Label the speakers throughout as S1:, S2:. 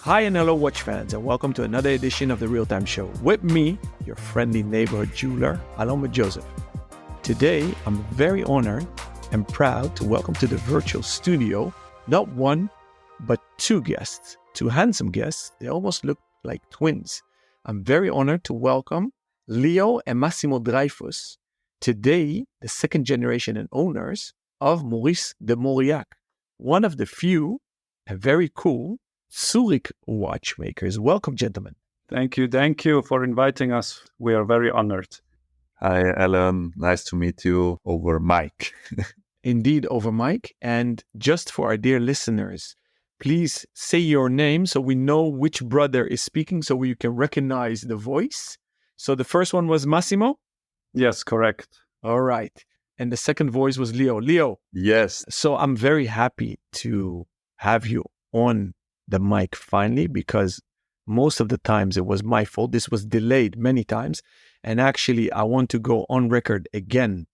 S1: Hi and hello watch fans, and welcome to another edition of the Real Time Show with me, your friendly neighborhood jeweler, Alon with Joseph. Today, I'm very honored and proud to welcome to the virtual studio not one, but two guests, two handsome guests. They almost look like twins. I'm very honored to welcome Leo and Massimo Dreifuss, today the second generation and owners of Maurice de Mauriac, one of the few and very cool Zürich watchmakers. Welcome, gentlemen.
S2: Thank you for inviting us. We are very honored.
S3: Hi, Alon. Nice to meet you over mic.
S1: Indeed, over mic. And just for our dear listeners, please say your name so we know which brother is speaking so we can recognize the voice. So the first one was Massimo?
S2: Yes, correct.
S1: All right. And the second voice was Leo. Leo.
S3: Yes.
S1: So I'm very happy to have you on the mic finally, because most of the times it was my fault. This was delayed many times. And actually, I want to go on record again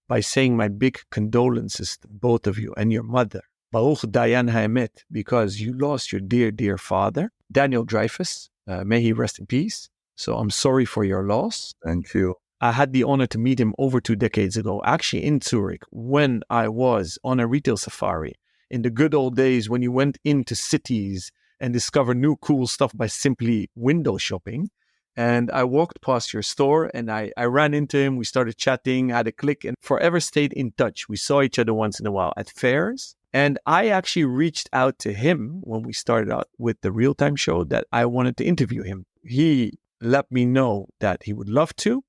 S1: by saying my big condolences to both of you and your mother, Baruch Dayan Haemet, because you lost your dear, dear father, Daniel Dreifuss. May he rest in peace. So I'm sorry for your loss.
S3: Thank you.
S1: I had the honor to meet him over 2 decades ago, actually in Zurich, when I was on a retail safari. In the good old days when you went into cities and discovered new cool stuff by simply window shopping. And I walked past your store and I ran into him. We started chatting, had a click, and forever stayed in touch. We saw each other once in a while at fairs. And I actually reached out to him when we started out with the Real Time Show that I wanted to interview him. He let me know that he would love to.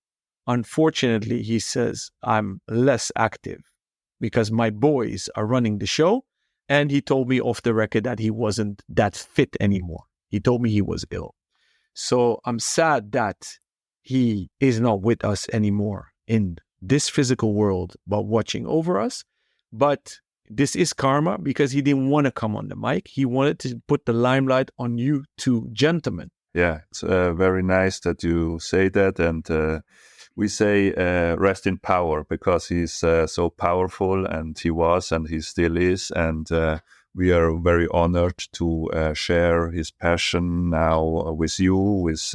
S1: Unfortunately, he says I'm less active because my boys are running the show. And he told me off the record that he wasn't that fit anymore. He told me he was ill. So I'm sad that he is not with us anymore in this physical world, but watching over us. But this is karma because he didn't want to come on the mic. He wanted to put the limelight on you two gentlemen.
S3: Yeah, it's very nice that you say that. And we say rest in power because he's so powerful, and he was and he still is. And we are very honored to share his passion now with you, with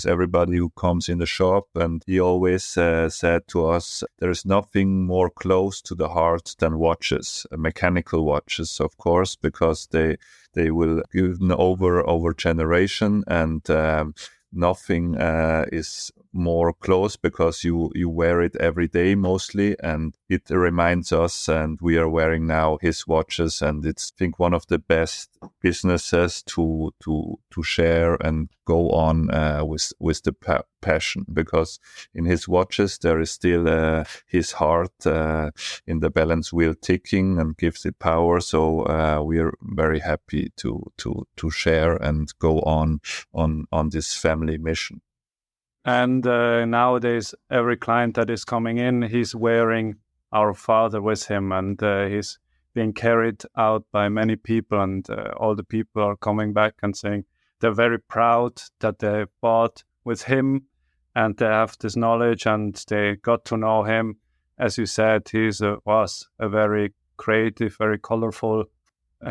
S3: everybody who comes in the shop. And he always said to us, there is nothing more close to the heart than watches, mechanical watches, of course, because they will give over generation, and nothing is more close because you wear it every day mostly, and it reminds us, and we are wearing now his watches, and it's I think one of the best businesses to share and go on with the passion, because in his watches there is still his heart in the balance wheel ticking and gives it power. So we are very happy to share and go on this family mission.
S2: And nowadays, every client that is coming in, he's wearing our father with him, and he's being carried out by many people, and all the people are coming back and saying they're very proud that they bought with him, and they have this knowledge, and they got to know him. As you said, was a very creative, very colorful,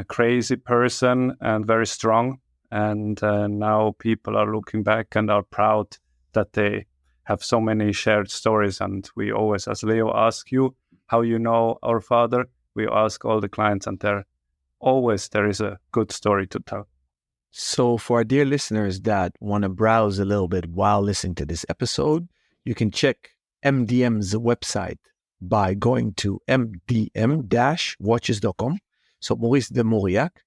S2: crazy person, and very strong. And now people are looking back and are proud that they have so many shared stories. And we always, as Leo ask you, how you know our father, we ask all the clients, and there is a good story to tell.
S1: So for our dear listeners that want to browse a little bit while listening to this episode, you can check MDM's website by going to mdm-watches.com. So Maurice de Mauriac.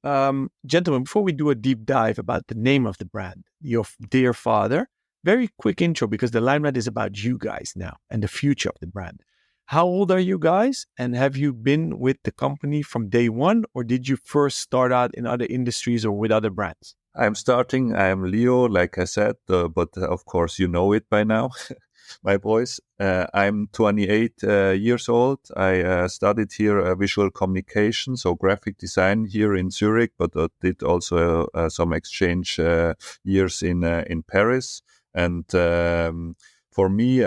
S1: Gentlemen, before we do a deep dive about the name of the brand, your dear father, very quick intro, because the limelight is about you guys now and the future of the brand. How old are you guys? And have you been with the company from day one, or did you first start out in other industries or with other brands?
S3: I'm Leo, like I said, but of course you know it by now, my boys. I'm 28 years old. I studied here visual communication, so graphic design here in Zurich, but did also some exchange years in Paris. And for me,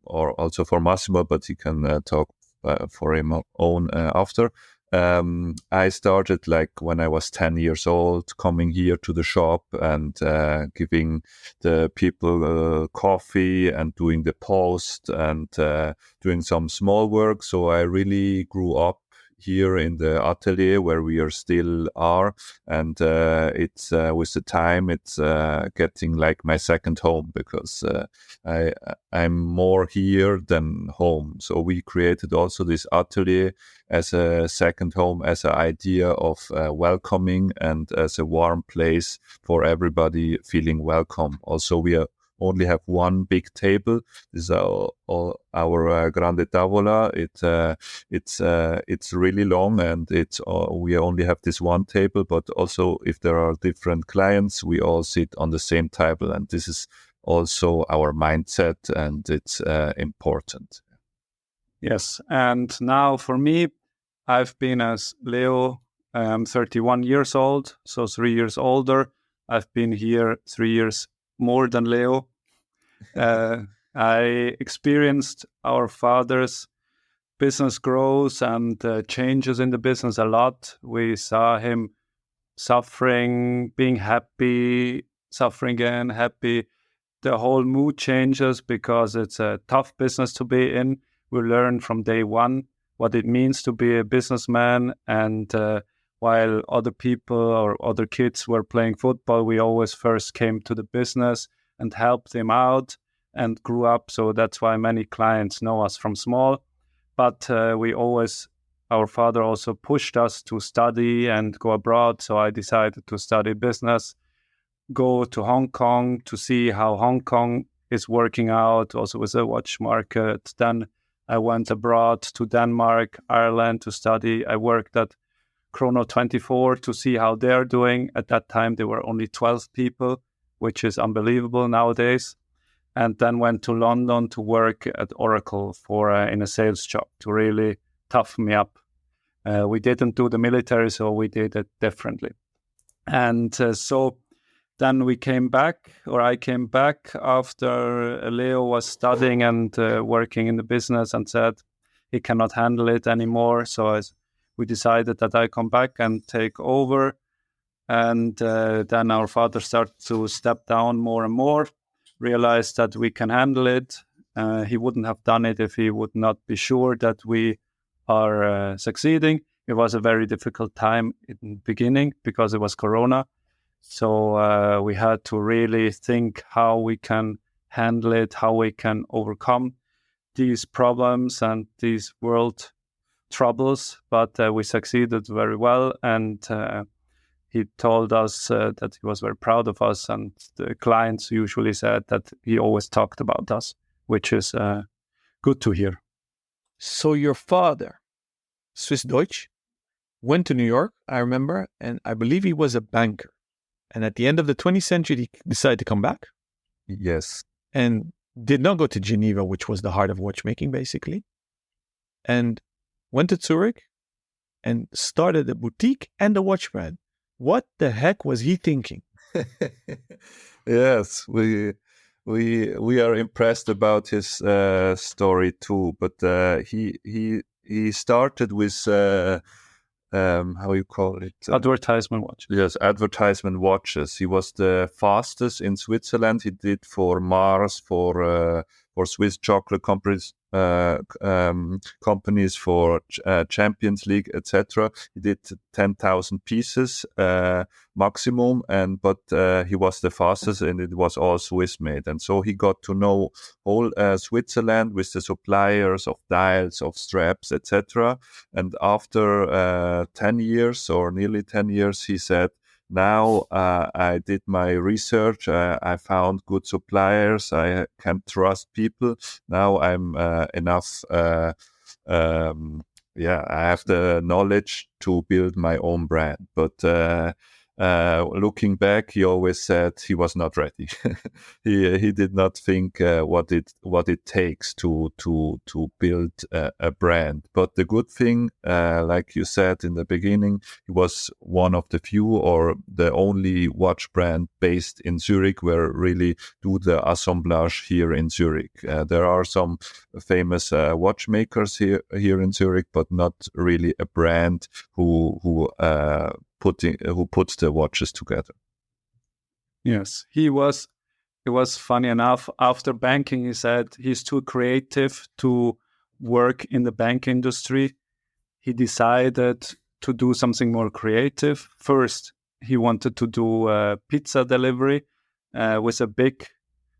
S3: or also for Massimo, but he can talk for him own after. I started like when I was 10 years old, coming here to the shop and giving the people coffee and doing the post and doing some small work. So I really grew up here in the atelier where we are still are, and it's with the time it's getting like my second home, because I'm more here than home. So we created also this atelier as a second home, as an idea of welcoming and as a warm place for everybody feeling welcome. Also, we only have one big table. This is our grande tavola. It's really long, and we only have this one table. But also, if there are different clients, we all sit on the same table, and this is also our mindset, and it's important.
S2: Yes, and now for me, I've been as Leo. I'm 31 years old, so 3 years older. I've been here 3 years more than Leo. I experienced our father's business growth and changes in the business a lot. We saw him suffering, being happy, suffering again, happy. The whole mood changes because it's a tough business to be in. We learn from day one what it means to be a businessman, and while other people or other kids were playing football, we always first came to the business and helped them out and grew up. So that's why many clients know us from small. But our father also pushed us to study and go abroad. So I decided to study business, go to Hong Kong to see how Hong Kong is working out, also with the watch market. Then I went abroad to Denmark, Ireland to study. I worked at Chrono 24 to see how they're doing. At that time, there were only 12 people, which is unbelievable nowadays. And then went to London to work at Oracle in a sales job to really toughen me up. We didn't do the military, so we did it differently. And so then I came back after Leo was studying and working in the business, and said he cannot handle it anymore. So we decided that I come back and take over. And then our father started to step down more and more, realized that we can handle it. He wouldn't have done it if he would not be sure that we are succeeding. It was a very difficult time in the beginning because it was Corona. So we had to really think how we can handle it, how we can overcome these problems and these world troubles. But we succeeded very well, and he told us that he was very proud of us, and the clients usually said that he always talked about us, which is good to hear.
S1: So your father, Swiss Deutsch, went to New York, I remember, and I believe he was a banker. And at the end of the 20th century, he decided to come back.
S3: Yes.
S1: And did not go to Geneva, which was the heart of watchmaking, basically. And went to Zurich and started a boutique and a watch brand. What the heck was he thinking?
S3: Yes, we are impressed about his story too. But he started with how you call it?
S2: Advertisement watch.
S3: Yes, advertisement watches. He was the fastest in Switzerland. He did for Mars, for Swiss chocolate companies, companies for Champions League, etc. He did 10,000 pieces maximum, but he was the fastest, and it was all Swiss made. And so he got to know whole Switzerland with the suppliers of dials, of straps, etc. And after 10 years or nearly 10 years, he said, now I did my research. I found good suppliers. I can trust people. Now I'm enough. I have the knowledge to build my own brand. But looking back, he always said he was not ready. he did not think what it takes to build a brand. But the good thing, like you said in the beginning, he was one of the few or the only watch brand based in Zürich where really do the assemblage here in Zürich. There are some famous watchmakers here in Zürich, but not really a brand who puts the watches together.
S2: Yes, it was funny enough. After banking, he said he's too creative to work in the bank industry. He decided to do something more creative. First, he wanted to do pizza delivery with a big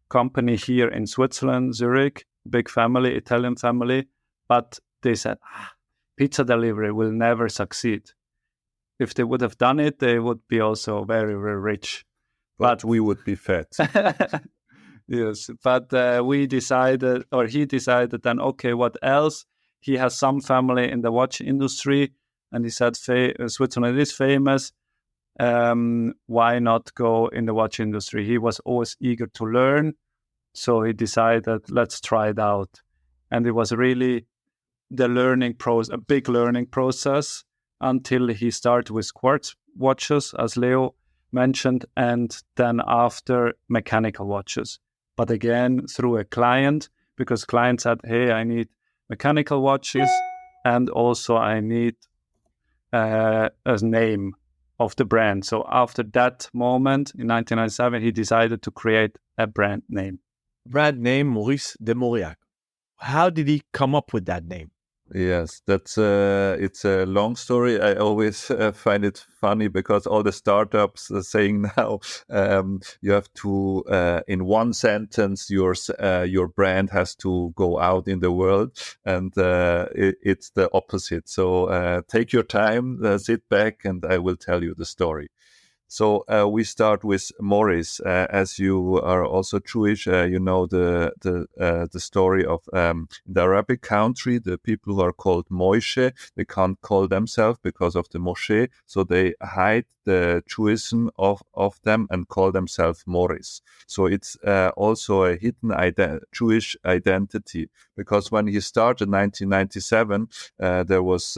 S2: company here in Switzerland, Zurich, big family, Italian family. But they said, pizza delivery will never succeed. If they would have done it, they would be also very, very rich.
S3: But we would be fat.
S2: Yes, but he decided then, okay, what else? He has some family in the watch industry, and he said, Switzerland is famous. Why not go in the watch industry? He was always eager to learn, so he decided, let's try it out. And it was really a big learning process until he started with quartz watches, as Leo mentioned, and then after mechanical watches. But again, through a client, because client said, hey, I need mechanical watches, and also I need a name of the brand. So after that moment, in 1997, he decided to create a brand name.
S1: Brand name, Maurice de Mauriac. How did he come up with that name?
S3: Yes, it's a long story. I always find it funny because all the startups are saying now you have to in one sentence your brand has to go out in the world, and it's the opposite. So take your time, sit back, and I will tell you the story. So we start with Maurice. As you are also Jewish, you know the story of the Arabic country. The people who are called Moishe, they can't call themselves because of the Moshe, so they hide the Jewism of them and call themselves Maurice. So it's also a hidden Jewish identity, because when he started in 1997, there was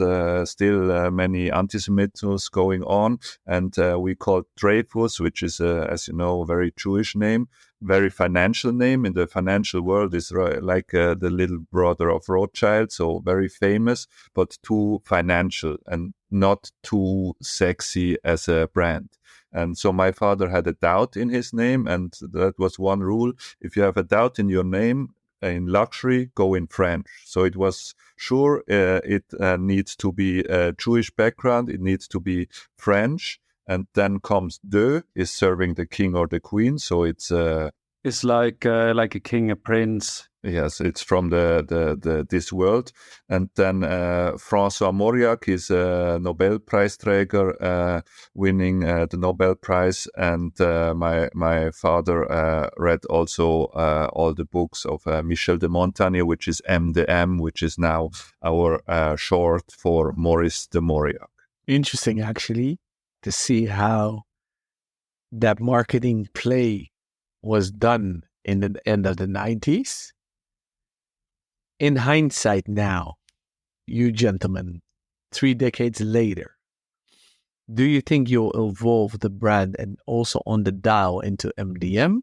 S3: still many anti-Semitism going on, and we called Dreifuss, which is, as you know, a very Jewish name, very financial name. In the financial world is like the little brother of Rothschild, so very famous, but too financial and not too sexy as a brand. And so my father had a doubt in his name, and that was one rule. If you have a doubt in your name, in luxury, go in French. So it was sure it needs to be a Jewish background, it needs to be French, and then comes de, is serving the king or the queen. So it's
S2: like a king, a prince.
S3: Yes, it's from the this world. And then François Mauriac is a Nobel Prize träger, winning the Nobel Prize. And my father read also all the books of Michel de Montaigne, which is MDM, which is now our short for Maurice de Mauriac.
S1: Interesting, actually, to see how that marketing play was done in the end of the 90s. In hindsight now, you gentlemen, 3 decades later, do you think you'll evolve the brand and also on the dial into MDM?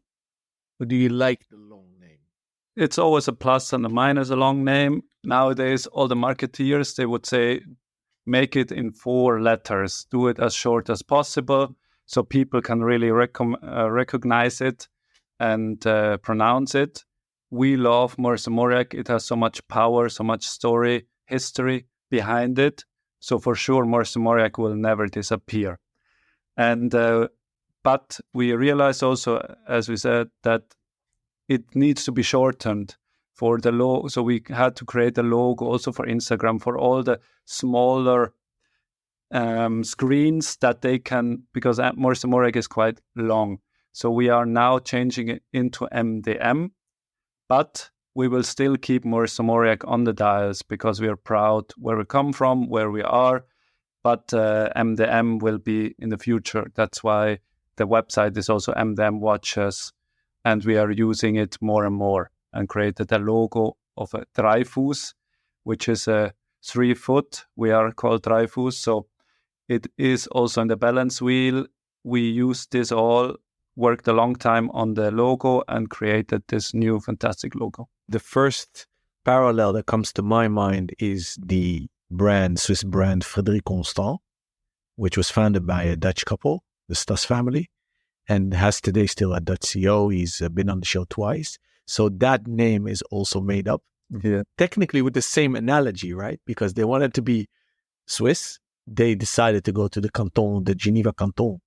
S1: Or do you like the long name?
S2: It's always a plus and a minus, a long name. Nowadays, all the marketeers, they would say, make it in 4 letters. Do it as short as possible so people can really recognize it and pronounce it. We love Maurice Mauriac. It has so much power, so much story, history behind it. So for sure, Maurice Mauriac will never disappear. And but we realize also, as we said, that it needs to be shortened for the logo. So we had to create a logo also for Instagram for all the smaller screens that they can, because Maurice Mauriac is quite long. So we are now changing it into MDM. But we will still keep Maurice Mauriac on the dials because we are proud where we come from, where we are. but MDM will be in the future. That's why the website is also MDM Watches, and we are using it more and more, and created a logo of a Dreifuss, which is a 3 foot. We are called Dreifuss, so it is also in the balance wheel. We used this all, worked a long time on the logo, and created this new fantastic logo.
S1: The first parallel that comes to my mind is the Swiss brand Frédéric Constant, which was founded by a Dutch couple, the Stas family, and has today still a Dutch CEO. He's been on the show twice. So that name is also made up.
S3: Yeah.
S1: Technically with the same analogy, right? Because they wanted to be Swiss. They decided to go to the Geneva Canton,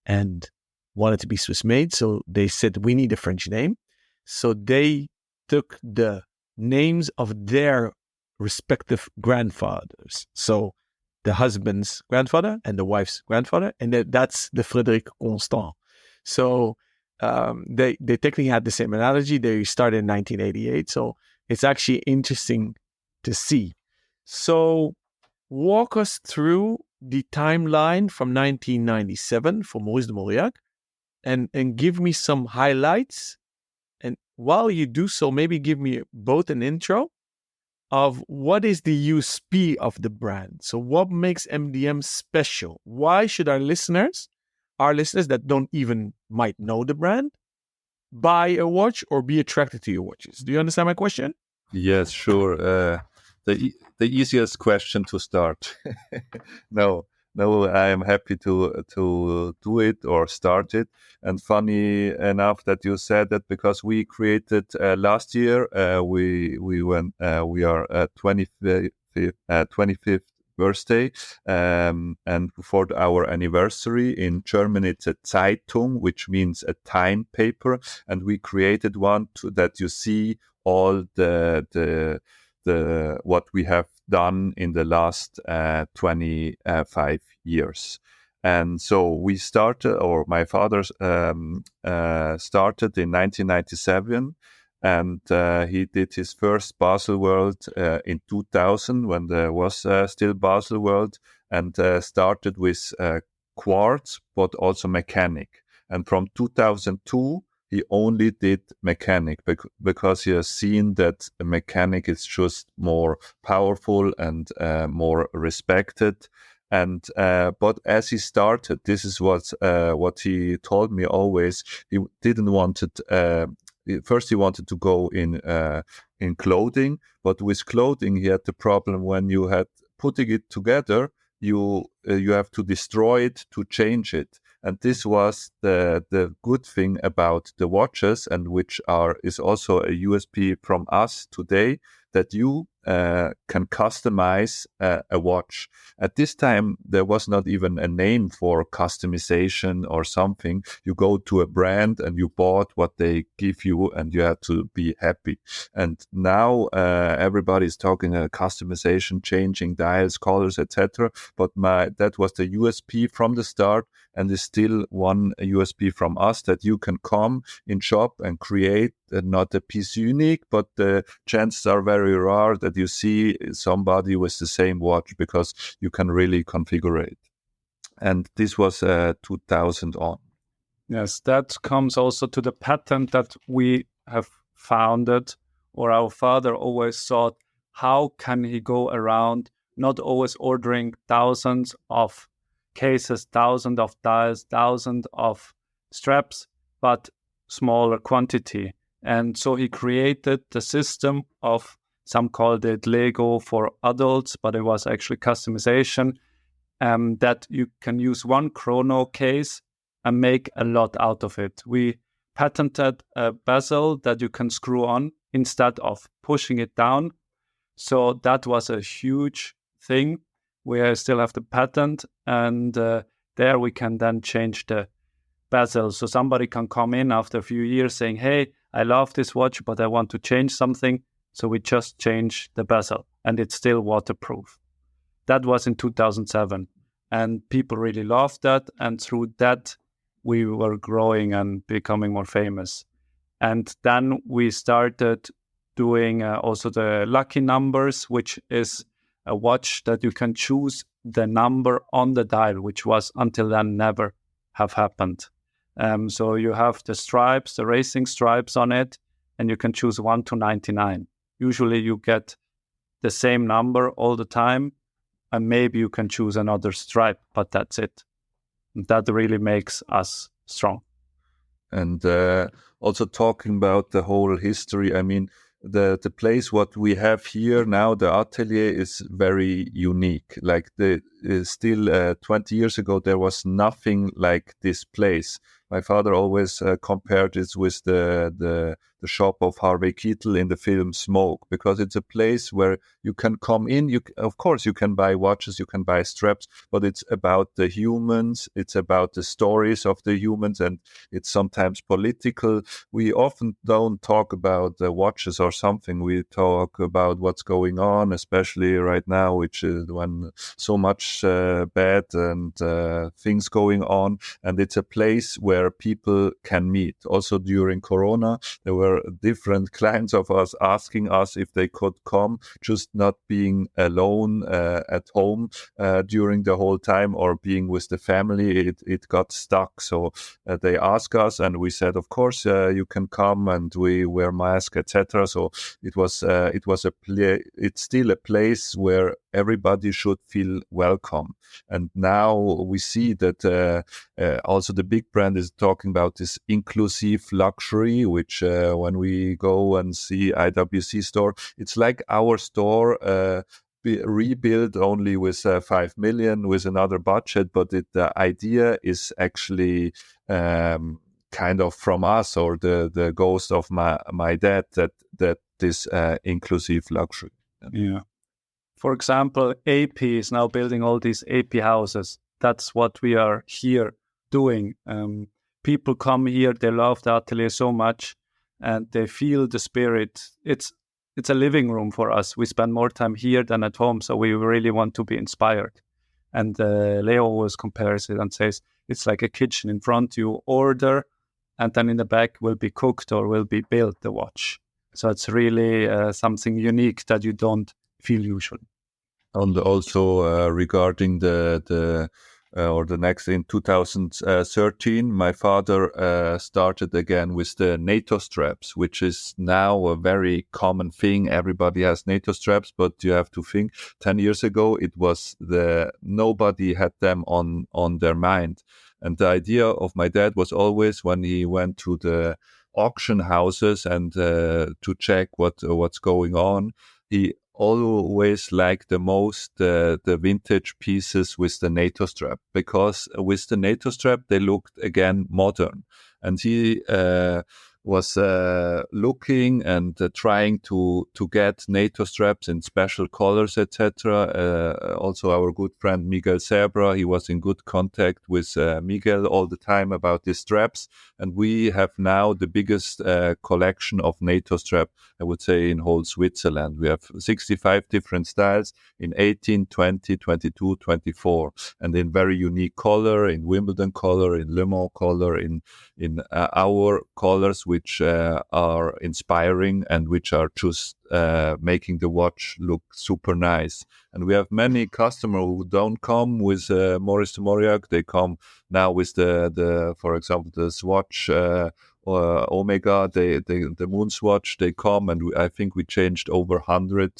S1: and wanted to be Swiss made. So they said, we need a French name. So they took the names of their respective grandfathers. So the husband's grandfather and the wife's grandfather, and that's the Frédéric Constant. So they technically had the same analogy. They started in 1988. So it's actually interesting to see. So walk us through the timeline from 1997 for Maurice de Mauriac, and give me some highlights. And while you do so, maybe give me both an intro of what is the USP of the brand. So what makes MDM special? Why should our listeners that don't even might know the brand, buy a watch or be attracted to your watches? Do you understand my question?
S3: Yes, sure. The easiest question to start. No, I am happy to do it or start it. And funny enough that you said that, because we created last year. We are at 25th birthday, and for our anniversary in German it's a Zeitung, which means a time paper, and we created one that you see all the what we have done in the last 25 years. And so we started, or my father started in 1997, and he did his first Basel World in 2000, when there was still Basel World, and started with quartz, but also mechanic. And from 2002, he only did mechanic, because he has seen that a mechanic is just more powerful and more respected. And but as he started, this is what he told me always. He didn't want it. First, he wanted to go in clothing, but with clothing, he had the problem when you had putting it together, you have to destroy it to change it. And this was the good thing about the watches, and which is also a USP from us today, that you can customize a watch. At this time, there was not even a name for customization or something. You go to a brand and you bought what they give you, and you have to be happy. And now everybody's talking customization, changing dials, colors, etc. But that was the USP from the start, and is still one USP from us, that you can come in shop and create not a piece unique, but the chances are very rare that you see somebody with the same watch, because you can really configure it. And this was 2000 on.
S2: Yes, that comes also to the patent that we have founded, or our father always thought, how can he go around not always ordering thousands of cases, thousands of dials, thousands of straps, but smaller quantity. And so he created the system of, some called it Lego for adults, but it was actually customization, that you can use one chrono case and make a lot out of it. We patented a bezel that you can screw on instead of pushing it down. So that was a huge thing. We still have the patent, and there we can then change the bezel. So somebody can come in after a few years saying, hey, I love this watch, but I want to change something. So we just change the bezel, and it's still waterproof. That was in 2007, and people really loved that. And through that, we were growing and becoming more famous. And then we started doing also the lucky numbers, which is a watch that you can choose the number on the dial, which was until then never have happened. So you have the stripes, the racing stripes on it, and you can choose 1 to 99. Usually you get the same number all the time, and maybe you can choose another stripe, but that's it. That really makes us strong.
S3: And also talking about the whole history, I mean, the place what we have here now, the atelier, is very unique. Like still 20 years ago, there was nothing like this place. My father always compared it with the shop of Harvey Keitel in the film Smoke, because it's a place where you can come in. Of course, you can buy watches, you can buy straps, but it's about the humans, it's about the stories of the humans, and it's sometimes political. We often don't talk about the watches or something. We talk about what's going on, especially right now, which is when so much bad and things going on. And it's a place where people can meet. Also during Corona, there were different clients of us asking us if they could come, just not being alone at home during the whole time, or being with the family. It got stuck. So they asked us, and we said, of course, you can come, and we wear masks, etc. So it's still a place where everybody should feel welcome. And now we see that also the big brand is talking about this inclusive luxury, which when we go and see IWC store, it's like our store rebuilt only with 5 million with another budget, but the idea is actually kind of from us, or the ghost of my dad, that this inclusive luxury.
S2: Yeah. For example, AP is now building all these AP houses. That's what we are here doing. People come here, they love the atelier so much, and they feel the spirit. It's a living room for us. We spend more time here than at home, so we really want to be inspired. And Leo always compares it and says, it's like a kitchen. In front you order, and then in the back will be cooked or will be built, the watch. So it's really something unique that you don't feel usually.
S3: And also regarding the next, in 2013, my father started again with the NATO straps, which is now a very common thing. Everybody has NATO straps, but you have to think 10 years ago, it was nobody had them on their mind. And the idea of my dad was always, when he went to the auction houses and to check what's going on, he always liked the most the vintage pieces with the NATO strap, because with the NATO strap they looked again modern. And he was looking and trying to get NATO straps in special colors, etc. Also our good friend Miguel Zebra, he was in good contact with Miguel all the time about these straps, and we have now the biggest collection of NATO strap, I would say, in whole Switzerland. We have 65 different styles in 18, 20, 22, 24, and in very unique color, in Wimbledon color, in Le Mans color, in our colors, which are inspiring and which are just making the watch look super nice. And we have many customers who don't come with Maurice de Mauriac. They come now with the for example, the Swatch Omega, the Moon Swatch. They come, and I think we changed over 100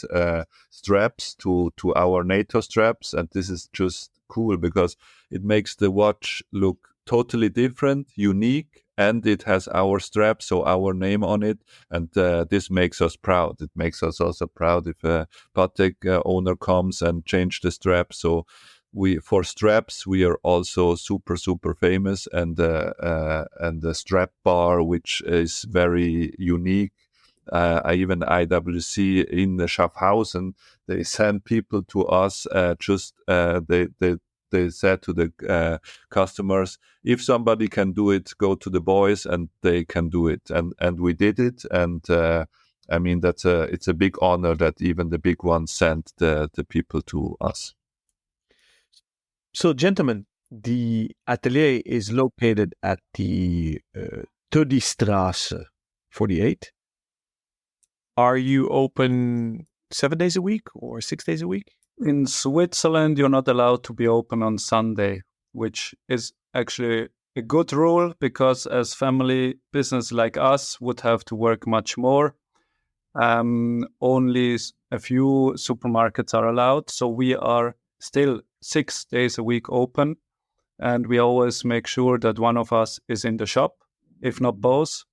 S3: straps to our NATO straps, and this is just cool because it makes the watch look totally different, unique, and it has our strap, so our name on it, and this makes us proud. It makes us also proud if a Patek owner comes and change the strap. So for straps we are also super famous, and the strap bar, which is very unique. Even IWC in the Schaffhausen, they send people to us. They said to the customers, if somebody can do it, go to the boys, and they can do it. And we did it. And I mean, it's a big honor that even the big ones sent the people to us.
S1: So, gentlemen, the atelier is located at the Tödistrasse 48. Are you open 7 days a week or 6 days a week?
S2: In Switzerland, you're not allowed to be open on Sunday, which is actually a good rule because as family business like us would have to work much more. Only a few supermarkets are allowed. So we are still 6 days a week open. And we always make sure that one of us is in the shop, if not both,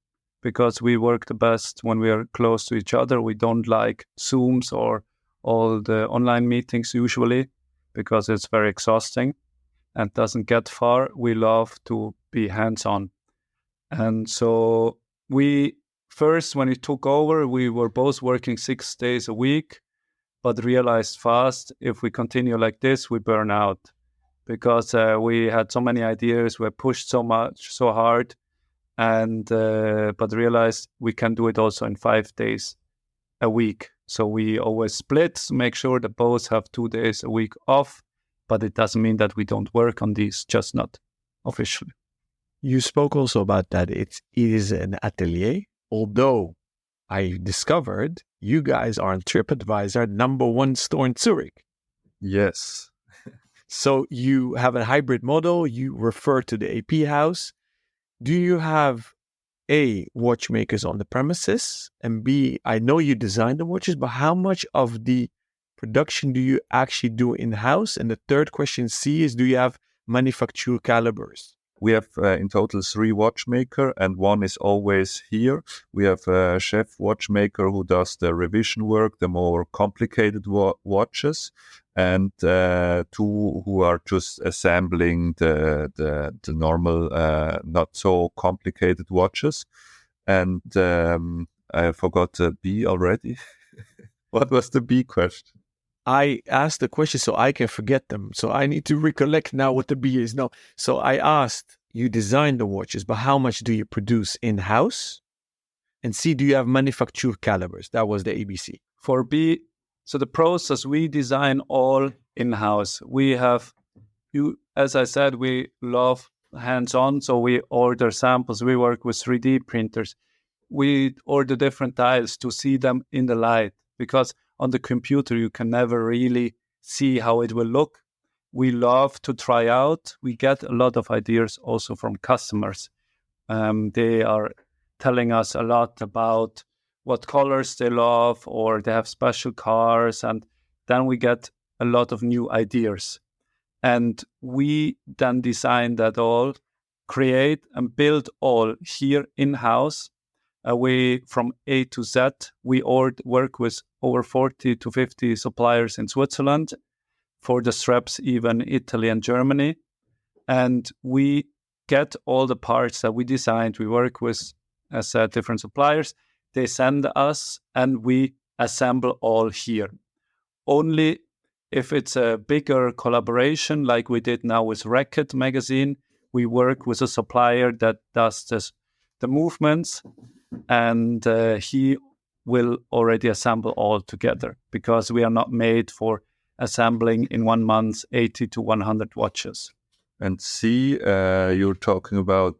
S2: because we work the best when we are close to each other. We don't like Zooms or all the online meetings usually because it's very exhausting and doesn't get far. We love to be hands-on. And so we first, when it took over, we were both working 6 days a week, but realized fast if we continue like this, we burn out because we had so many ideas, we pushed so much, so hard, and but realized we can do it also in 5 days a week. So we always split, make sure that both have 2 days a week off, but it doesn't mean that we don't work on these, just not officially.
S1: You spoke also about that it is an atelier, although I discovered you guys are on TripAdvisor #1 store in Zürich.
S3: Yes.
S1: So you have a hybrid model, you refer to the AP house. Do you have A, watchmakers on the premises, and B, I know you design the watches, but how much of the production do you actually do in-house? And the third question, C, is do you have manufacture calibers?
S3: We have in total 3 watchmaker, and one is always here. We have a chef watchmaker who does the revision work, the more complicated watches, and 2 who are just assembling the normal, not so complicated watches. And I forgot the B already. What was the B question?
S1: I asked the question so I can forget them. So I need to recollect now what the B is. No. So I asked, you design the watches, but how much do you produce in-house? And C, do you have manufacture calibers? That was the ABC.
S2: For B, so the process, we design all in-house. We have, as I said, we love hands-on. So we order samples. We work with 3D printers. We order different tiles to see them in the light because on the computer, you can never really see how it will look. We love to try out. We get a lot of ideas also from customers. They are telling us a lot about what colors they love, or they have special cars. And then we get a lot of new ideas. And we then design that all, create and build all here in-house. We from A to Z, we work with over 40 to 50 suppliers in Switzerland, for the straps, even Italy and Germany. And we get all the parts that we designed. We work with, as I said, different suppliers. They send us and we assemble all here. Only if it's a bigger collaboration, like we did now with Racket magazine, we work with a supplier that does the movements, and he will already assemble all together because we are not made for assembling in 1 month 80 to 100 watches.
S3: And C, you're talking about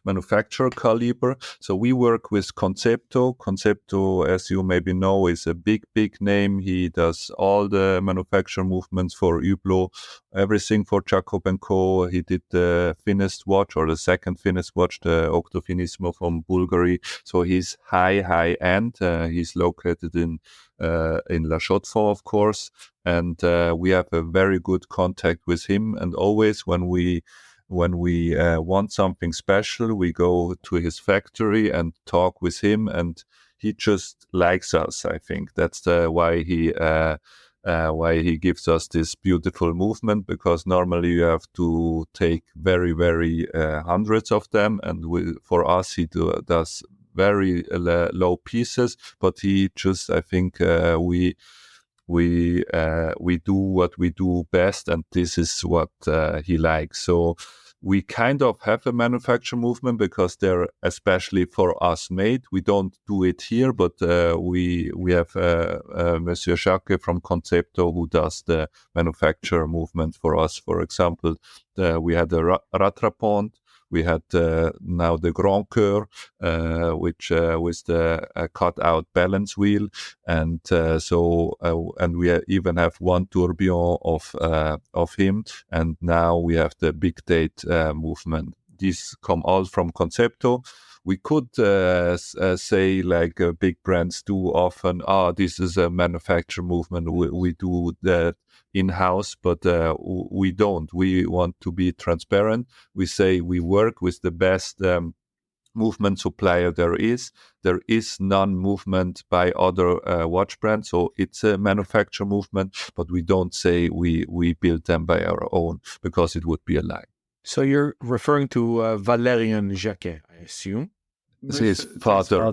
S3: manufacturer caliber. So we work with Concepto. Concepto, as you maybe know, is a big name. He does all the manufacturer movements for Hublot, everything for Jacob & Co. He did the finished watch, or the second finished watch, the Octofinissimo from Bulgari. So he's high end. He's located in La Chaux-de-Fonds, of course, and we have a very good contact with him. And always when we want something special, we go to his factory and talk with him, and he just likes us. I think that's why he gives us this beautiful movement, because normally you have to take very hundreds of them, and for us he does very low pieces, but he just, I think we do what we do best, and this is what he likes. So we kind of have a manufacture movement because they're especially for us made. We don't do it here, but we have Monsieur Jacques from Concepto who does the manufacture movement for us. For example, we had a Rattrapant We had now the Grand Coeur, which with the cut-out balance wheel, and and we even have one tourbillon of him, and now we have the big date movement. These come all from Concepto. We could say, like big brands do often, this is a manufacturer movement. We do that in-house, but we don't. We want to be transparent. We say we work with the best movement supplier there is. There is non-movement by other watch brands, so it's a manufacturer movement, but we don't say we build them by our own, because it would be a lie.
S1: So you're referring to Valerian Jacquet, I assume?
S3: His father.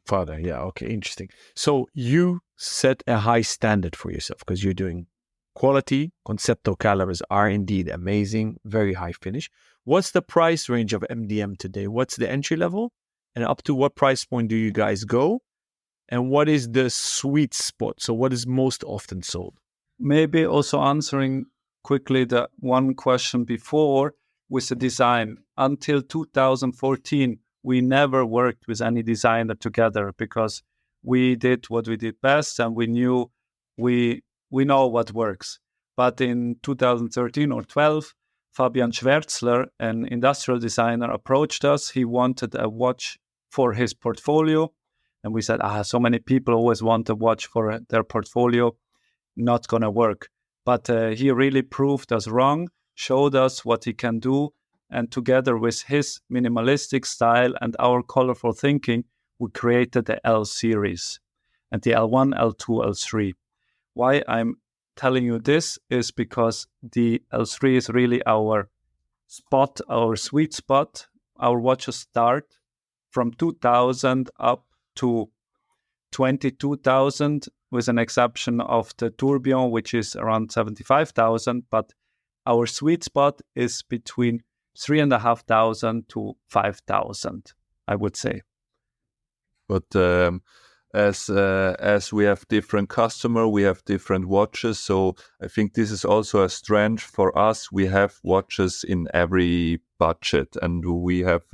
S1: Father, yeah. Okay, interesting. So you set a high standard for yourself because you're doing quality. Concepto calibers are indeed amazing, very high finish. What's the price range of MDM today? What's the entry level? And up to what price point do you guys go? And what is the sweet spot? So what is most often sold?
S2: Maybe also answering quickly the one question before with the design. Until 2014, we never worked with any designer together because we did what we did best and we knew we know what works. But in 2013 or 12, Fabian Schwärzler, an industrial designer, approached us. He wanted a watch for his portfolio. And we said, so many people always want a watch for their portfolio. Not going to work. But he really proved us wrong, showed us what he can do. And together with his minimalistic style and our colorful thinking, we created the L series and the L1, L2, L3. Why I'm telling you this is because the L3 is really our spot, our sweet spot. Our watches start from 2,000 up to 22,000, with an exception of the tourbillon, which is around 75,000. But our sweet spot is between 3,500 to 5,000, I would say.
S3: But as we have different customer, we have different watches. So I think this is also a strength for us. We have watches in every budget, and we have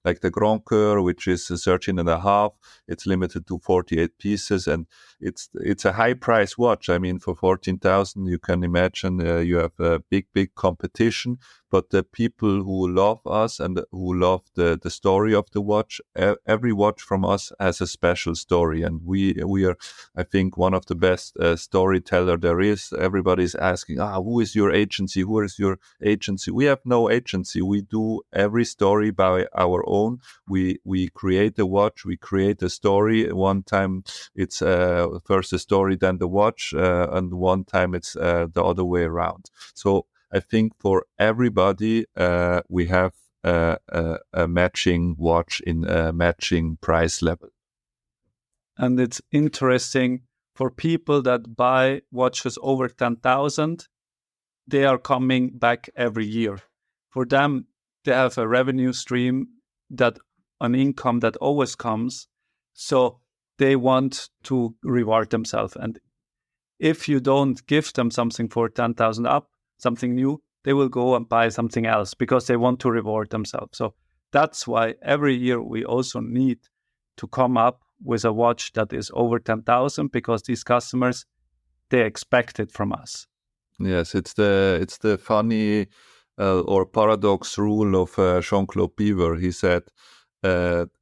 S3: like the Grand Coeur, which is 13.5. It's limited to 48 pieces, and it's a high price watch. I mean, for 14,000, you can imagine you have a big competition. But the people who love us and who love the story of the watch, every watch from us has a special story, and we are, I think, one of the best storyteller there is. Everybody's asking, who is your agency? Who is your agency? We have no agency. We do every story by our own. We create the watch. We create a story. One time it's first the story, then the watch, and one time it's the other way around. So I think for everybody, we have a matching watch in a matching price level.
S2: And it's interesting for people that buy watches over 10,000, they are coming back every year. For them, they have a revenue stream, that an income that always comes. So they want to reward themselves. And if you don't give them something for 10,000 up, something new, they will go and buy something else because they want to reward themselves. So that's why every year we also need to come up with a watch that is over 10,000, because these customers, they expect it from us.
S3: Yes, it's the funny or paradox rule of Jean-Claude Biver. He said,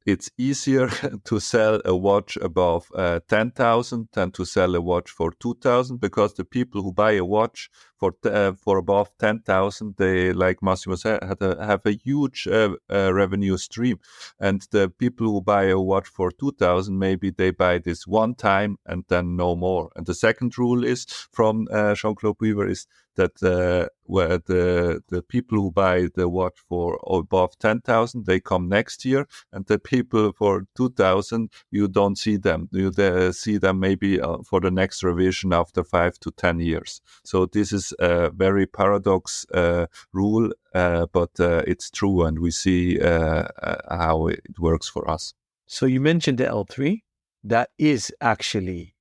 S3: it's easier to sell a watch above 10,000 than to sell a watch for 2,000, because the people who buy a watch for above 10,000, they, like Massimo said, have a huge revenue stream, and the people who buy a watch for 2,000, maybe they buy this one time and then no more. And the second rule is from Jean-Claude Biver is that where the people who buy the watch for above 10,000, they come next year, and the people for 2,000, you don't see them. You see them maybe for the next revision after 5 to 10 years. So this is a very paradox rule, but it's true, and we see how it works for us.
S1: So you mentioned the L3. That is actually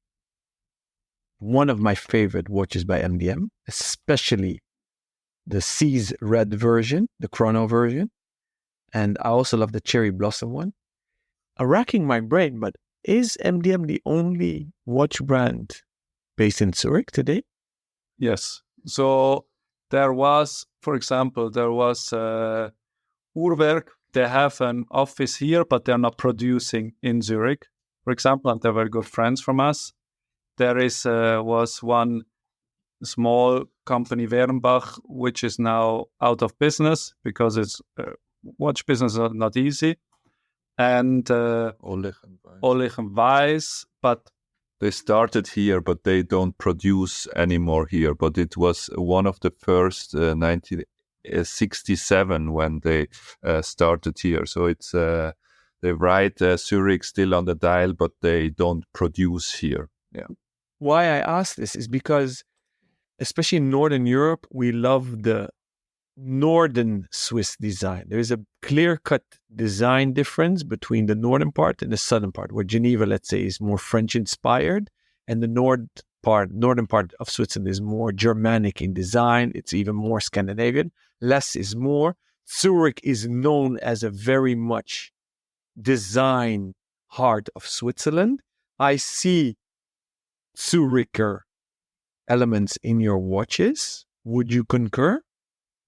S1: one of my favorite watches by MDM, especially the C's red version, the chrono version. and I also love the cherry blossom one. I'm racking my brain, but is MDM the only watch brand based in Zurich today?
S2: Yes. So there was, for example, Uhrwerk. They have an office here, but they're not producing in Zurich, for example, and they're very good friends from us. There was one small company, Wehrenbach, which is now out of business because it's watch business is not easy. And Olich and Weiss, but
S3: they started here, but they don't produce anymore here. But it was one of the first 1967 when they started here. So it's they write Zurich still on the dial, but they don't produce here. Yeah.
S1: Why I ask this is because, especially in Northern Europe, we love the Northern Swiss design. There is a clear-cut design difference between the northern part and the southern part, where Geneva, let's say, is more French-inspired, and the northern part of Switzerland is more Germanic in design. It's even more Scandinavian. Less is more. Zurich is known as a very much design heart of Switzerland. I see Zuricher elements in your watches. Would you concur?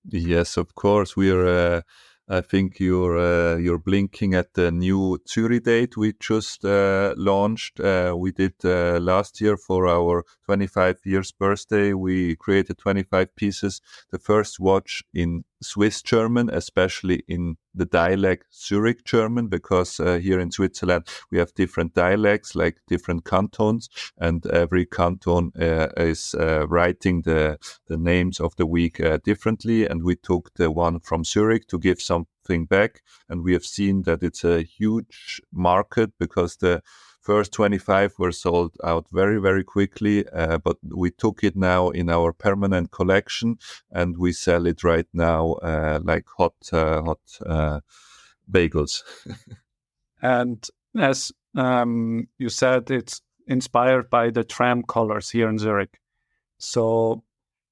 S3: Yes, of course. We're. I think you're blinking at the new Zurich date we just launched. We did last year for our 25 years birthday. We created 25 pieces. The first watch in Swiss German, especially in the dialect Zurich German, because here in Switzerland we have different dialects, like different cantons, and every canton is writing the names of the week differently. And we took the one from Zurich to give something back, and we have seen that it's a huge market because the first 25 were sold out very, very quickly, but we took it now in our permanent collection, and we sell it right now like hot bagels.
S2: And as you said, it's inspired by the tram colors here in Zurich. So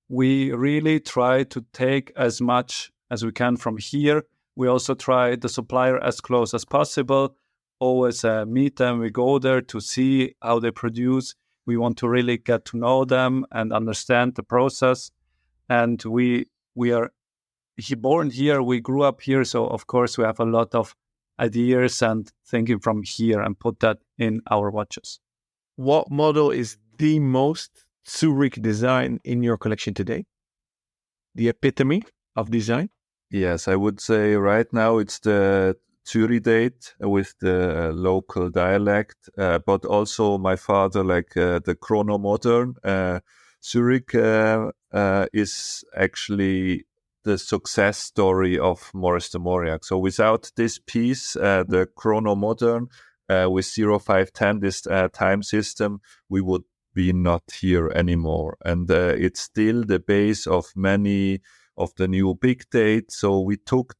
S2: we really try to take as much as we can from here. We also try the supplier as close as possible. Always meet them. We go there to see how they produce. We want to really get to know them and understand the process. And we are born here. We grew up here, so of course we have a lot of ideas and thinking from here and put that in our watches.
S1: What model is the most Zurich design in your collection today? The epitome of design?
S3: Yes, I would say right now it's the Zürich date with the local dialect, but also my father, like the chrono modern. Zurich is actually the success story of Maurice de Mauriac. So without this piece, the chrono modern with 0510, this time system, we would be not here anymore. And it's still the base of many of the new big dates. So we took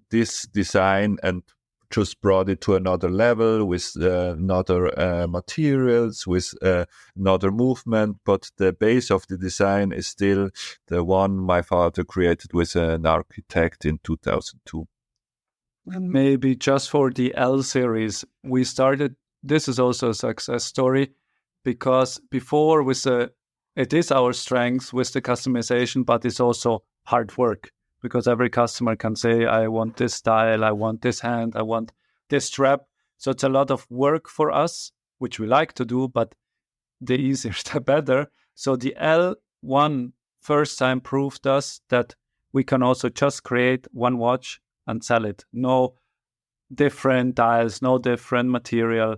S3: this design and just brought it to another level with another materials, with another movement. But the base of the design is still the one my father created with an architect in 2002.
S2: And maybe just for the L series, we started, this is also a success story, because before it is our strength with the customization, but it's also hard work. Because every customer can say, I want this style, I want this hand, I want this strap. So it's a lot of work for us, which we like to do, but the easier, the better. So the L1 first time proved us that we can also just create one watch and sell it. No different dials, no different material.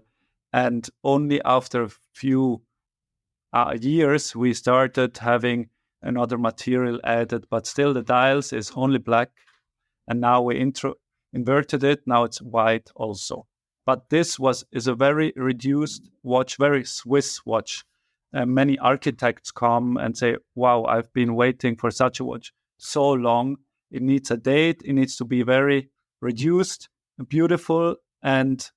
S2: And only after a few years, we started having another material added, but still the dials is only black, and now we inverted it. Now it's white also. But this is a very reduced watch, very Swiss watch. Many architects come and say, "Wow, I've been waiting for such a watch so long. It needs a date. It needs to be very reduced, beautiful, and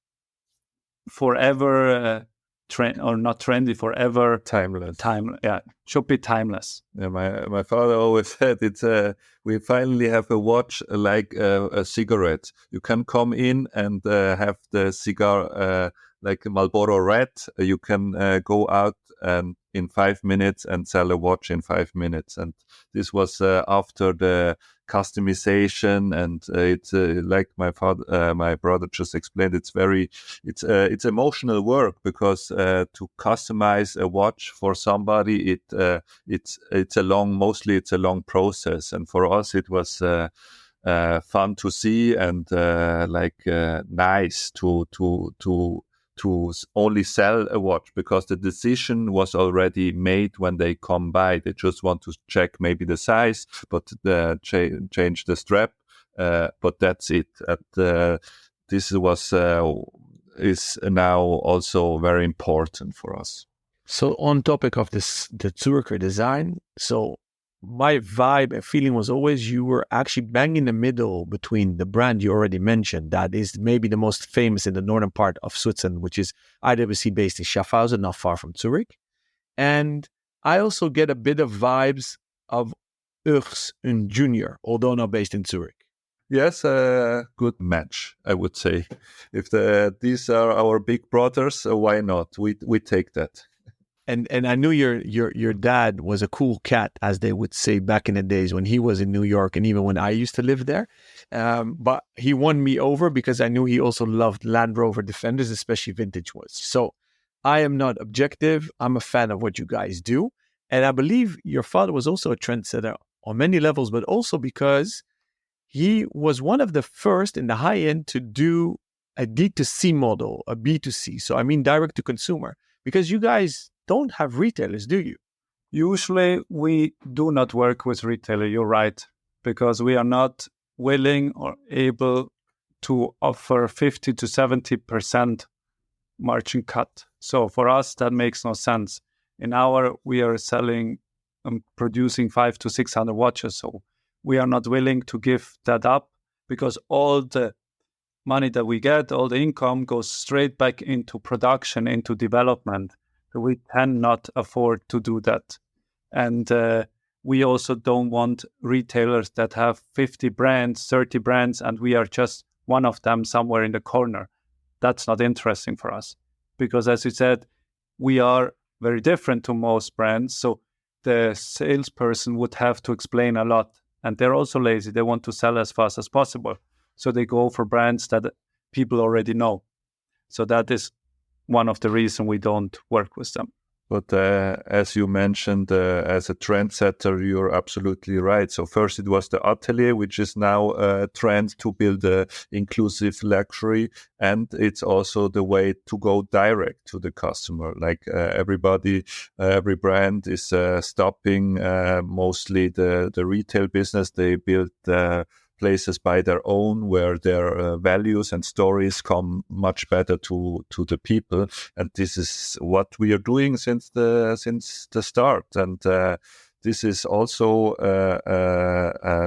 S2: forever." Trend or not trendy, forever
S3: timeless.
S2: Should be timeless.
S3: Yeah, my father always said it's we finally have a watch like a cigarette. You can come in and have the cigar like a Marlboro Red. You can go out and in 5 minutes and sell a watch in 5 minutes. And this was after the customization, and it's like my brother just explained. It's emotional work, because to customize a watch for somebody, it's a long process, and for us it was fun to see, and nice to only sell a watch, because the decision was already made when they come by. They just want to check maybe the size, but change the strap, but that's it. This is now also very important for us.
S1: So on topic of this, the Zürcher design, so my vibe and feeling was always you were actually bang in the middle between the brand you already mentioned, that is maybe the most famous in the northern part of Switzerland, which is IWC based in Schaffhausen, not far from Zurich. And I also get a bit of vibes of Urs and Junior, although not based in Zurich.
S3: Yes, a good match, I would say. If these are our big brothers, why not? We take that.
S1: And I knew your dad was a cool cat, as they would say back in the days when he was in New York, and even when I used to live there. But he won me over because I knew he also loved Land Rover Defenders, especially vintage ones. So I am not objective. I'm a fan of what you guys do. And I believe your father was also a trendsetter on many levels, but also because he was one of the first in the high end to do a D2C model, a B2C. So I mean direct to consumer, because you guys don't have retailers, do you?
S2: Usually we do not work with retailer, you're right, because we are not willing or able to offer 50 to 70% margin cut. So for us, that makes no sense. We are selling and producing 500 to 600 watches. So we are not willing to give that up, because all the money that we get, all the income goes straight back into production, into development. We cannot afford to do that. And we also don't want retailers that have 50 brands, 30 brands, and we are just one of them somewhere in the corner. That's not interesting for us. Because as you said, we are very different to most brands. So the salesperson would have to explain a lot. And they're also lazy. They want to sell as fast as possible. So they go for brands that people already know. So that is one of the reasons we don't work with them.
S3: But as you mentioned, as a trendsetter, you're absolutely right. So first it was the atelier, which is now a trend to build inclusive luxury. And it's also the way to go direct to the customer. Like every brand is stopping mostly the retail business. They build places by their own, where their values and stories come much better to the people, and this is what we are doing since the start. And this is also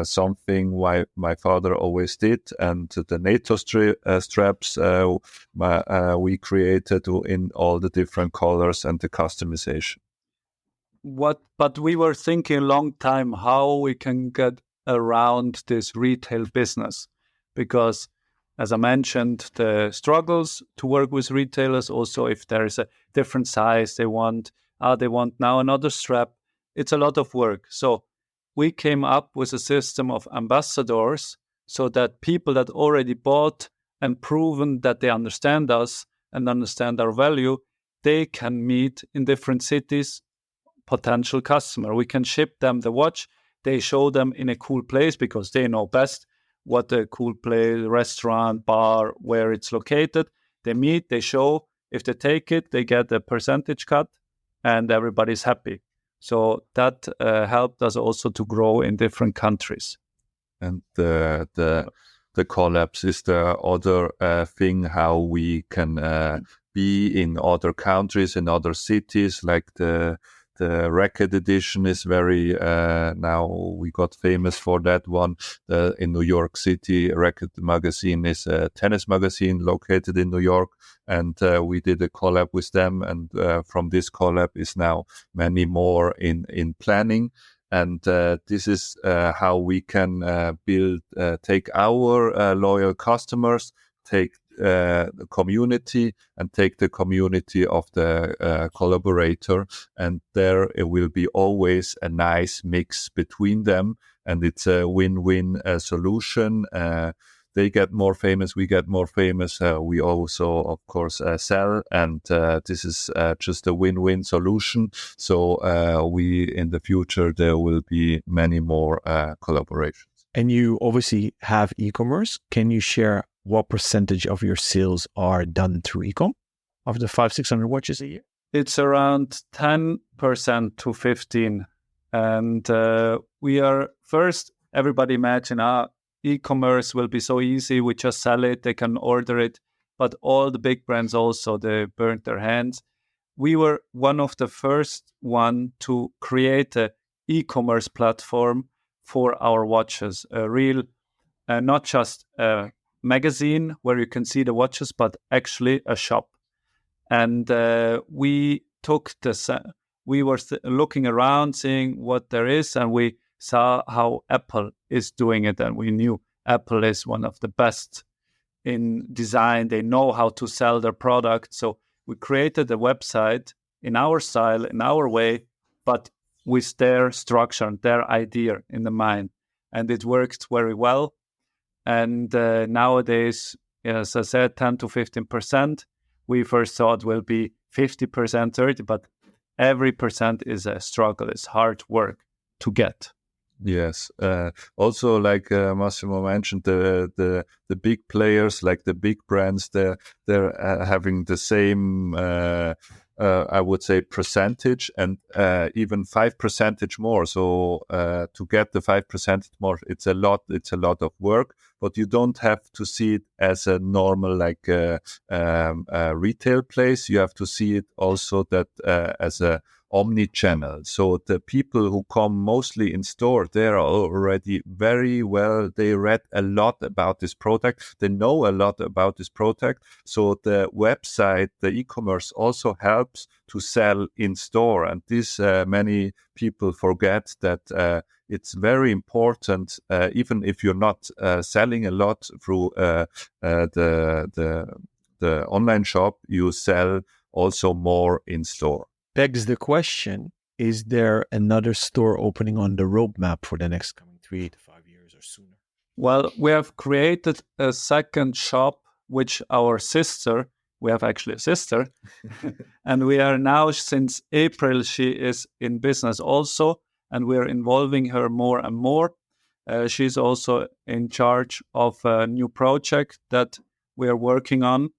S3: something why my father always did. And the NATO straps we created in all the different colors and the customization.
S2: But we were thinking a long time how we can get around this retail business, because as I mentioned, the struggles to work with retailers, also if there is a different size they want now another strap, it's a lot of work. So we came up with a system of ambassadors, so that people that already bought and proven that they understand us and understand our value, they can meet in different cities potential customer. We can ship them the watch. They show them in a cool place, because they know best what a cool place, restaurant, bar, where it's located. They meet, they show. If they take it, they get a percentage cut, and everybody's happy. So that helped us also to grow in different countries.
S3: And the collabs is the other thing, how we can be in other countries, in other cities, like the record edition is very, now we got famous for that one. In New York City, Record Magazine is a tennis magazine located in New York. And we did a collab with them. And from this collab is now many more in planning. And this is how we can take our loyal customers, take the community, and take the community of the collaborator. And there it will be always a nice mix between them. And it's a win-win solution. They get more famous, we get more famous. We also, of course, sell, and this is just a win-win solution. So in the future, there will be many more collaborations.
S1: And you obviously have e-commerce. Can you share what percentage of your sales are done through e-com of the 500-600 watches a year?
S2: It's around 10% to 15%. And we are first, everybody imagine, e-commerce will be so easy. We just sell it, they can order it. But all the big brands also, they burnt their hands. We were one of the first one to create a e-commerce platform for our watches. A real, not just a magazine where you can see the watches, but actually a shop. And we took we were looking around, seeing what there is, and we saw how Apple is doing it, and we knew Apple is one of the best in design. They know how to sell their product. So we created a website in our style, in our way, but with their structure and their idea in the mind. And it worked very well. And nowadays, as I said, 10 to 15%. We first thought will be 50%, 30%, but every percent is a struggle. It's hard work to get.
S3: Yes. Also, like Massimo mentioned, the big players, like the big brands, they're having the same, I would say, percentage, and even 5% more. So to get the 5% more, it's a lot. It's a lot of work. But you don't have to see it as a normal retail place. You have to see it also that as a omni-channel. So the people who come mostly in store, they are already very well, they read a lot about this product, they know a lot about this product. So the website, the e-commerce also helps to sell in store. And this many people forget that it's very important, even if you're not selling a lot through the online shop, you sell also more in store.
S1: Begs the question, is there another store opening on the roadmap for the next coming 3 to 5 years or sooner?
S2: Well, we have created a second shop, which our sister, we have actually a sister, and we are now, since April, she is in business also, and we are involving her more and more. She's also in charge of a new project that we are working on,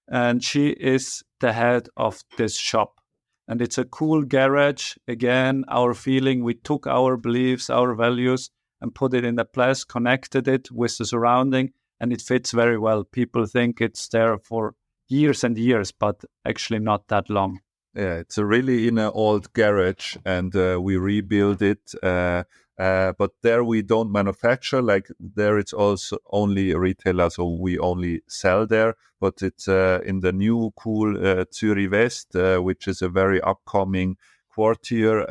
S2: and she is the head of this shop. And it's a cool garage. Again, our feeling, we took our beliefs, our values, and put it in a place, connected it with the surrounding, and it fits very well. People think it's there for years and years, but actually not that long.
S3: Yeah, it's really in an old garage, and we rebuild it. But there we don't manufacture. Like there, it's also only a retailer, so we only sell there. But it's in the new cool Zürich West, which is a very upcoming quartier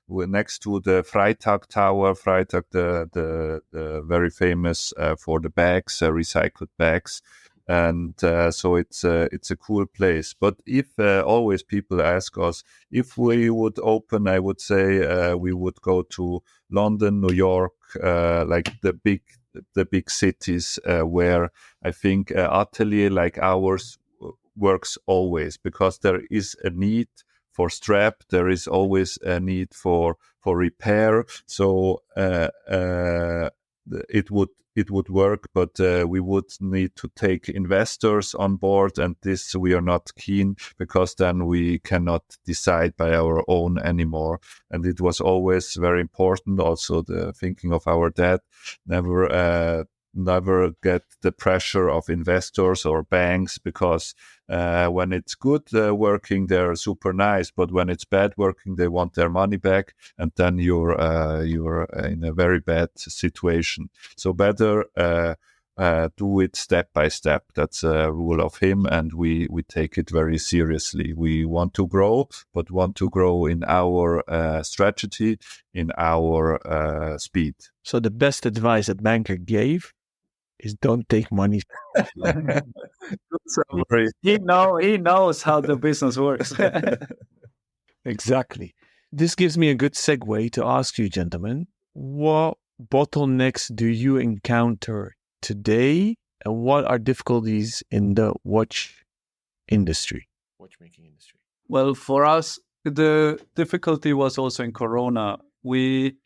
S3: next to the Freitag Tower. Freitag, the very famous for the bags, recycled bags. And so it's a cool place. But if always people ask us if we would open, I would say we would go to London, New York, like the big cities where I think atelier like ours works always, because there is a need for strap, there is always a need for repair. So it would work, but we would need to take investors on board, and this we are not keen, because then we cannot decide by our own anymore. And it was always very important, also the thinking of our dad, never get the pressure of investors or banks, because when it's good working, they're super nice, but when it's bad working, they want their money back, and then you're in a very bad situation. So better do it step by step. That's a rule of him, and we take it very seriously. We want to grow, but want to grow in our strategy, in our speed.
S1: So the best advice that banker gave is don't take money.
S2: He knows how the business works.
S1: Exactly. This gives me a good segue to ask you, gentlemen, what bottlenecks do you encounter today, and what are difficulties in the watchmaking industry?
S2: Well, for us, the difficulty was also in Corona. We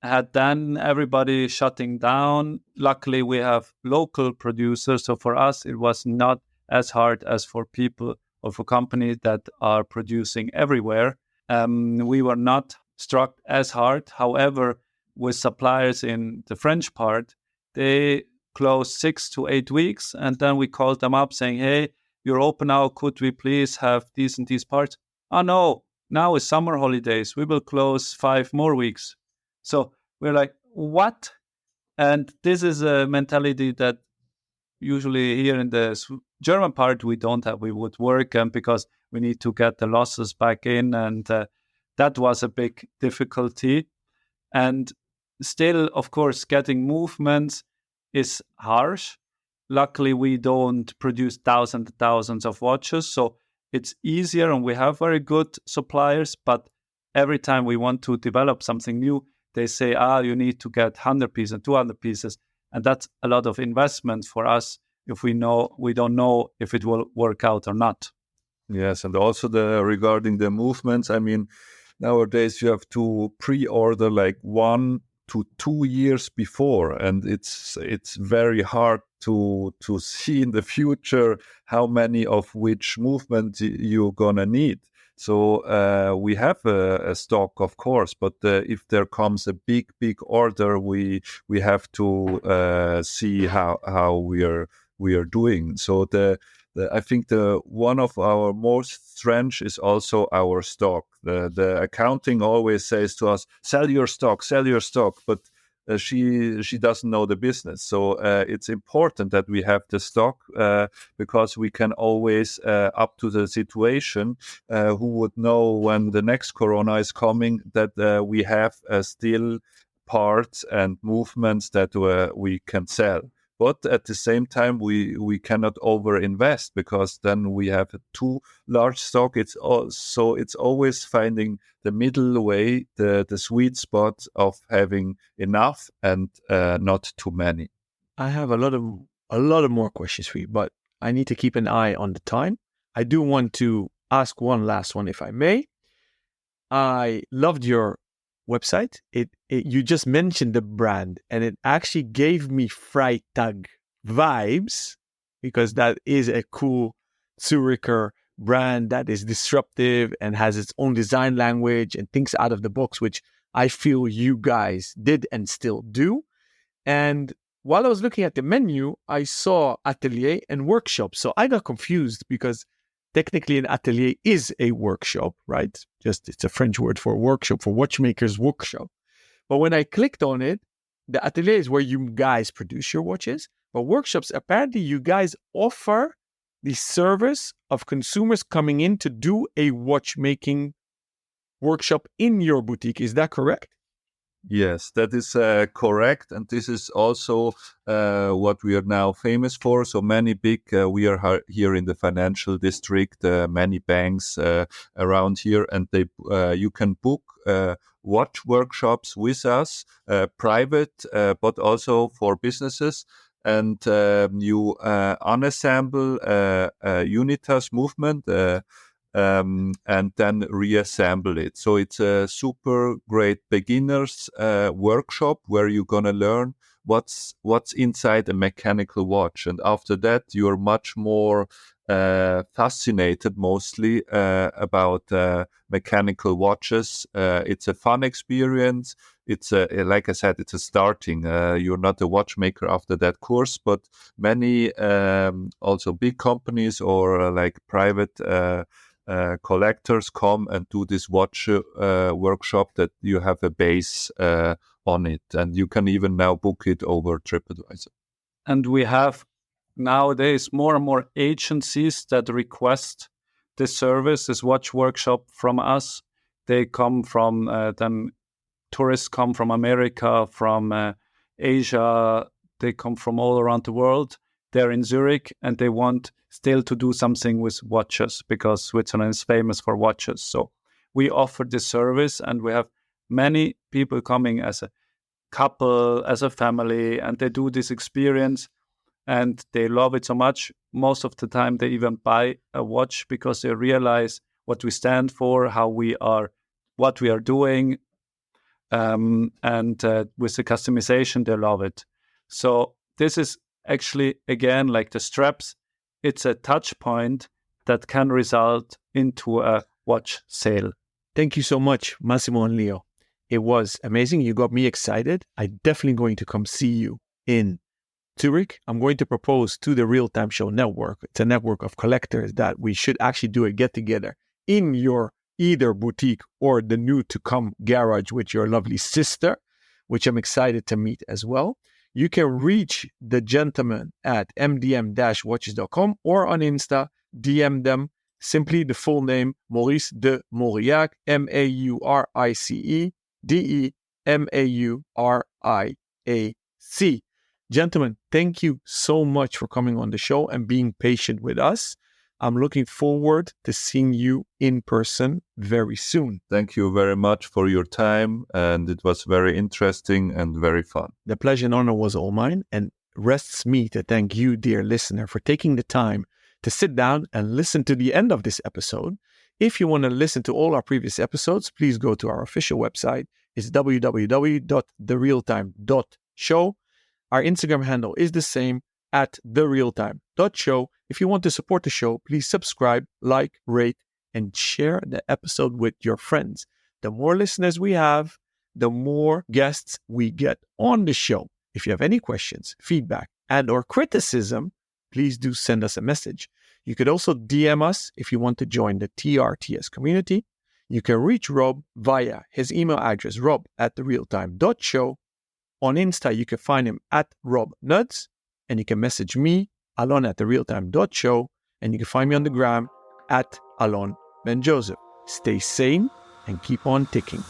S2: had then everybody shutting down. Luckily, we have local producers. So for us, it was not as hard as for people or for companies that are producing everywhere. We were not struck as hard. However, with suppliers in the French part, they closed 6 to 8 weeks. And then we called them up saying, hey, you're open now. Could we please have these and these parts? Oh, no, now it's summer holidays. We will close 5 more weeks. So we're like, what? And this is a mentality that usually here in the German part, we don't have. We would work because we need to get the losses back in. And that was a big difficulty. And still, of course, getting movements is harsh. Luckily, we don't produce thousands and thousands of watches. So it's easier and we have very good suppliers. But every time we want to develop something new, they say, you need to get 100 pieces and 200 pieces. And that's a lot of investment for us if we don't know if it will work out or not.
S3: Yes, and also regarding the movements, I mean, nowadays you have to pre-order like 1 to 2 years before, and it's very hard to see in the future how many of which movement you're gonna need. So we have a stock, of course, but if there comes a big order, we have to see how we are doing. So I think one of our most strengths is also our stock. The accounting always says to us, sell your stock, but she doesn't know the business. So it's important that we have the stock because we can always, up to the situation, who would know when the next Corona is coming, that we have still parts and movements that we can sell. But at the same time, we cannot overinvest because then we have a too large stock. It's always finding the middle way, the sweet spot of having enough and not too many.
S1: I have a lot of more questions for you, but I need to keep an eye on the time. I do want to ask one last one, if I may. I loved your website. You just mentioned the brand, and it actually gave me Freitag vibes because that is a cool Züricher brand that is disruptive and has its own design language and thinks out of the box, which I feel you guys did and still do. And while I was looking at the menu, I saw atelier and workshop. So I got confused because technically an atelier is a workshop, right? Just it's a French word for workshop, for watchmakers' workshop. But when I clicked on it, the atelier is where you guys produce your watches. But workshops, apparently you guys offer the service of consumers coming in to do a watchmaking workshop in your boutique. Is that correct?
S3: Yes, that is correct. And this is also what we are now famous for. So many we are here in the financial district, many banks around here, and you can book watch workshops with us, private, but also for businesses. And you unassemble Unitas movement and then reassemble it. So it's a super great beginners workshop where you're gonna learn what's inside a mechanical watch, and after that you're much more fascinated mostly about mechanical watches. It's a fun experience. It's like I said, it's a starting. You're not a watchmaker after that course, but many also big companies or like private collectors come and do this watch workshop that you have a base on it, and you can even now book it over TripAdvisor.
S2: And we have nowadays more and more agencies that request this service, this watch workshop from us. They come from, then tourists come from America, from Asia. They come from all around the world. They're in Zurich and they want still to do something with watches because Switzerland is famous for watches. So we offer this service, and we have many people coming as a couple, as a family, and they do this experience and they love it so much. Most of the time they even buy a watch because they realize what we stand for, how we are, what we are doing, and with the customization they love it. So this is actually, again, like the straps, it's a touch point that can result into a watch sale.
S1: Thank you so much, Massimo and Leo. It was amazing. You got me excited. I'm definitely going to come see you in Zurich. I'm going to propose to the Real Time Show Network. It's a network of collectors that we should actually do a get together in your either boutique or the new to come garage with your lovely sister, which I'm excited to meet as well. You can reach the gentleman at mdm-watches.com or on Insta, DM them simply the full name, Maurice de Mauriac, Maurice-DEMAURIAC. Gentlemen, thank you so much for coming on the show and being patient with us. I'm looking forward to seeing you in person very soon.
S3: Thank you very much for your time, and it was very interesting and very fun.
S1: The pleasure and honor was all mine, and rests me to thank you, dear listener, for taking the time to sit down and listen to the end of this episode. If you want to listen to all our previous episodes, please go to our official website. It's www.therealtime.show. Our Instagram handle is the same, at therealtime.show. If you want to support the show, please subscribe, like, rate, and share the episode with your friends. The more listeners we have, the more guests we get on the show. If you have any questions, feedback, and or criticism, please do send us a message. You could also DM us if you want to join the TRTS community. You can reach Rob via his email address, rob@therealtime.show. On Insta, you can find him at robnuds, and you can message me, Alon, at therealtime.show, and you can find me on the gram at Alon Ben Joseph. Stay sane and keep on ticking.